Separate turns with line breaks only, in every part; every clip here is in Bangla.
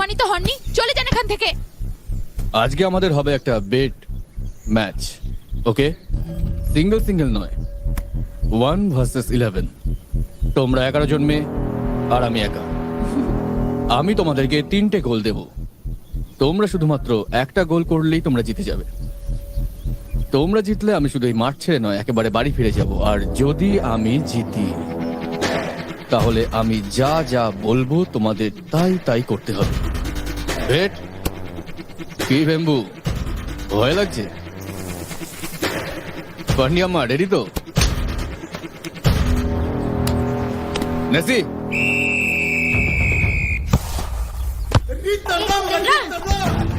সম্মানিত হননি? চলে যান এখান থেকে।
আজকে আমাদের হবে একটা বেট ম্যাচ, ওকে? সিঙ্গেল সিঙ্গেল নয়, 1 ভার্সেস 11। তোমরা 11 জন মেয়ে আর আমি একা। আমি তোমাদেরকে 3টে গোল দেব। তোমরা শুধুমাত্র একটা গোল করলেই তোমরা জিতে যাবে। তোমরা জিতলে আমি শুধু এই মাঠ ছেড়ে নয়, একেবারে বাড়ি ফিরে যাব। আর যদি আমি জিতি, তাহলে আমি যা যা বলবো তোমাদের তাই তাই করতে হবে। বেট কি বেম্বু, ভয় লাগছে? পান্ডিয়াম্মা রেডি তো? নেসি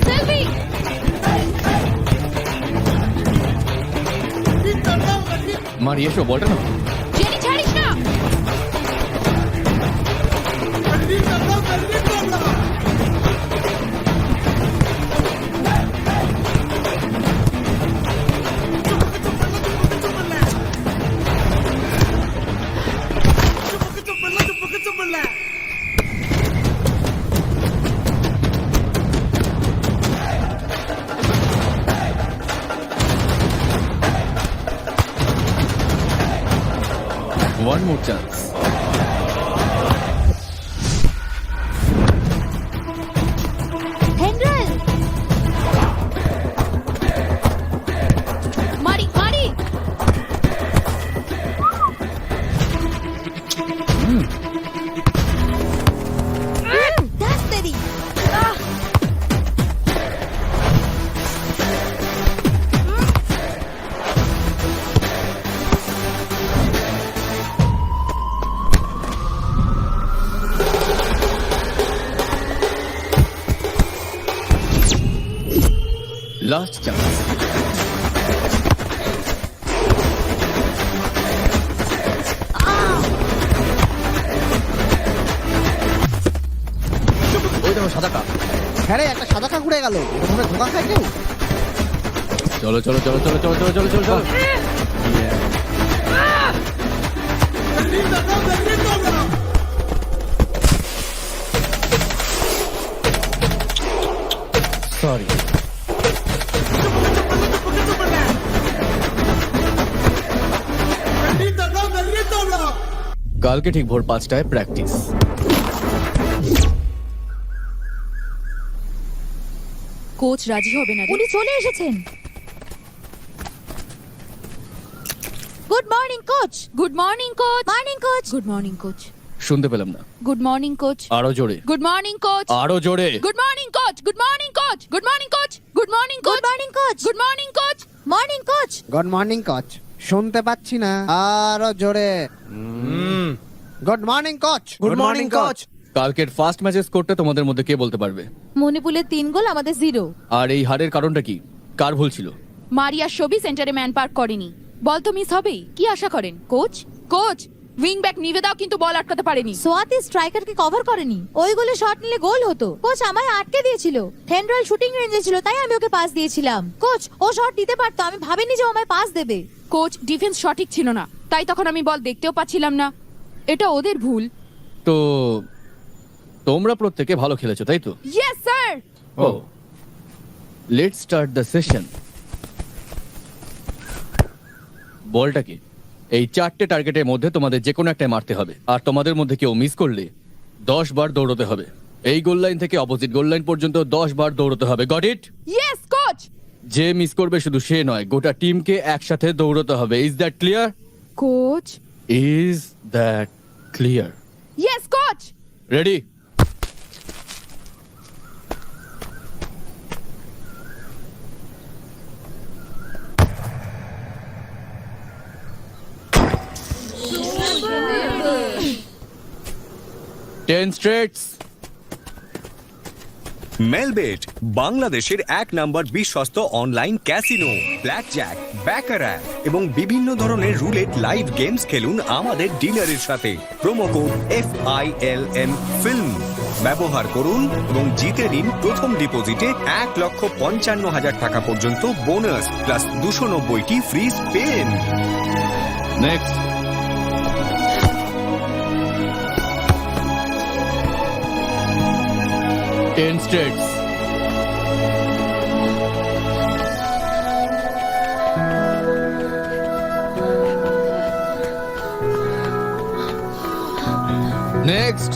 সেলফি।
মারি এসো, বলটা না।
জেনি ছাড়িস না।
One more chance.
হেন্ড্রেল মারি মারি। দাস্তারি।
Last chance. ওই দেখো সাদা কাক।
হ্যাঁ রে, একটা সাদা কাক উড়ে গেল। তোমরা ধোকা খাই কেউ?
চলো চলো চলো চলো চলো চলো চলো চলো চলো। সরি। কালকে ঠিক ভোর 5টায় প্র্যাকটিস।
কোচ রাজি হবে না। উনি চলে এসেছেন। Good morning coach. Good morning coach. Morning coach. Good morning coach.
শুনতে পেলাম না।
Good morning coach.
আরো জোরে।
Good morning coach.
আরো জোরে।
Good morning coach. Good morning coach. Good morning coach. Good morning coach. Good morning coach. Good morning coach. Morning coach.
Good morning coach. শুনতে পাচ্ছি না, আরো জোরে। Good morning coach.
Good morning coach.
কালকের ফার্স্ট ম্যাচের স্কোরটা তোমাদের মধ্যে কে বলতে পারবে?
মণিপুরের 3 গোল, আমাদের 0।
আর এই হারের কারণটা কি? কার ভুল ছিল?
মারিয়া শোভি সেন্টারে ম্যান পার্ক করেনি। বল তো মিস হবেই। কি আশা করেন কোচ? কোচ উইং ব্যাক নিবেদাও কিন্তু বল আটকাতে পারেনি।
সোয়াতি স্ট্রাইকারকে কভার করেনি। ওই গোলে শট নিলে গোল হতো। কোচ আমায় আটকে দিয়েছিল। হেন্ড্রেল শুটিং রেঞ্জে ছিল, তাই আমি ওকে পাস দিয়েছিলাম। কোচ ও শট দিতে পারতো, আমি ভাবিনি যে ও আমায় পাস দেবে।
কোচ ডিফেন্স সঠিক ছিল না, তাই তখন আমি বল দেখতেও পাচ্ছিলাম না। এটা ওদের ভুল।
তো তোমরা প্রত্যেকে ভালো খেলেছো, তাই তো?
Yes sir.
ও, লেটস স্টার্ট দ্য সেশন। বলটা কি? এই 4টে টার্গেটের মধ্যে তোমাদের যে কোনো একটা মারতে হবে। আর তোমাদের মধ্যে কেউ মিস করলে 10 বার দৌড়তে হবে। এই গোল লাইন থেকে অপোজিট গোল লাইন পর্যন্ত 10 বার দৌড়তে হবে। Got it?
Yes coach.
যে মিস করবে শুধু সে নয়, গোটা টিমকে একসাথে দৌড়তে হবে। Is that clear?
Coach.
Is that clear?
Yes coach.
Ready? Ten straights.
Melbet বাংলাদেশের 1 নম্বর বিশ্বস্ত অনলাইন ক্যাসিনো। ব্ল্যাকজ্যাক, ব্যাকারা এবং বিভিন্ন ধরনের রুলেট লাইভ গেমস খেলুন আমাদের ডিলারের সাথে। প্রোমো কোড FILM ফিল্ম ব্যবহার করুন এবং জিতে নিন প্রথম ডিপোজিটে 1,55,000 টাকা পর্যন্ত বোনাস প্লাস 290টি free spin.
Next. 10 straights. Next.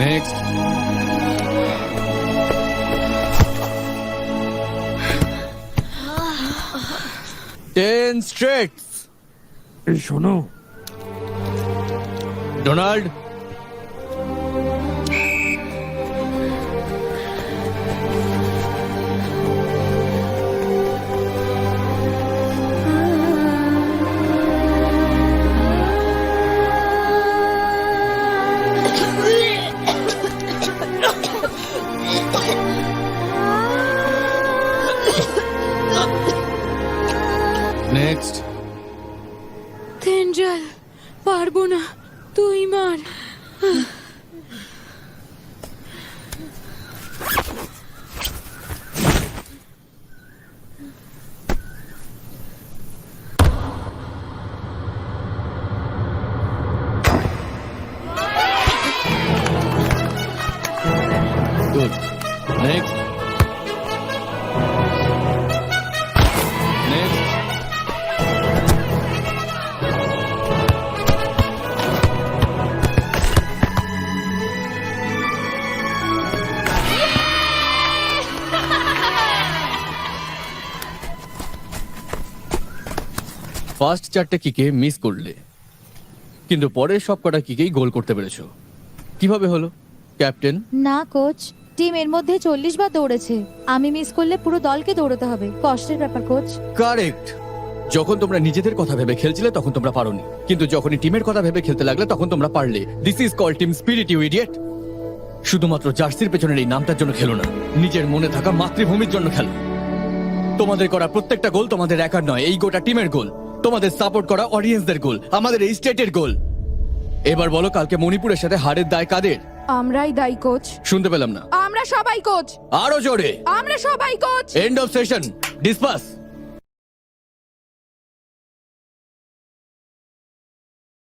Next. Ten straights.
শোনো,
Donald. Next.
থেন্ড্রাল, পারবো না, তুই মার।
Good. Next. Next. ফার্স্ট চারটে কিকে মিস করলে, কিন্তু পরের সব কটা কিকেই গোল করতে পেরেছো। কিভাবে হলো ক্যাপ্টেন?
না কোচ, টিম এর মধ্যে 40 বার দৌড়েছে। আমি মিস করলে পুরো দলকে দৌড়াতে হবে। কষ্টের ব্যাপার কোচ।
কারেক্ট। যখন তোমরা নিজেদের কথা ভেবে খেলছিলে তখন তোমরা পারোনি, কিন্তু যখনই টিমের কথা ভেবে খেলতে লাগলে তখন তোমরা পারলে। This is call team spirit, you idiot. শুধুমাত্র জার্সির পেছনের এই নামটার জন্য খেলো না, নিজের মনে থাকা মাতৃভূমির জন্য খেলো। তোমাদের করা প্রত্যেকটা গোল তোমাদের একার নয়, এই গোটা টিমের গোল। তোমাদের সাপোর্ট করা অডিয়েন্সদের গোল, আমাদের এই স্টেটের গোল। এবার বলো, কালকে মণিপুরের সাথে হারের দায় কাদের?
আমরাই দায়ী কোচ।
শুনতে পেলাম না।
আমরা সবাই কোচ।
আরো জোরে।
আমরা সবাই কোচ।
End of session. ডিসপাস।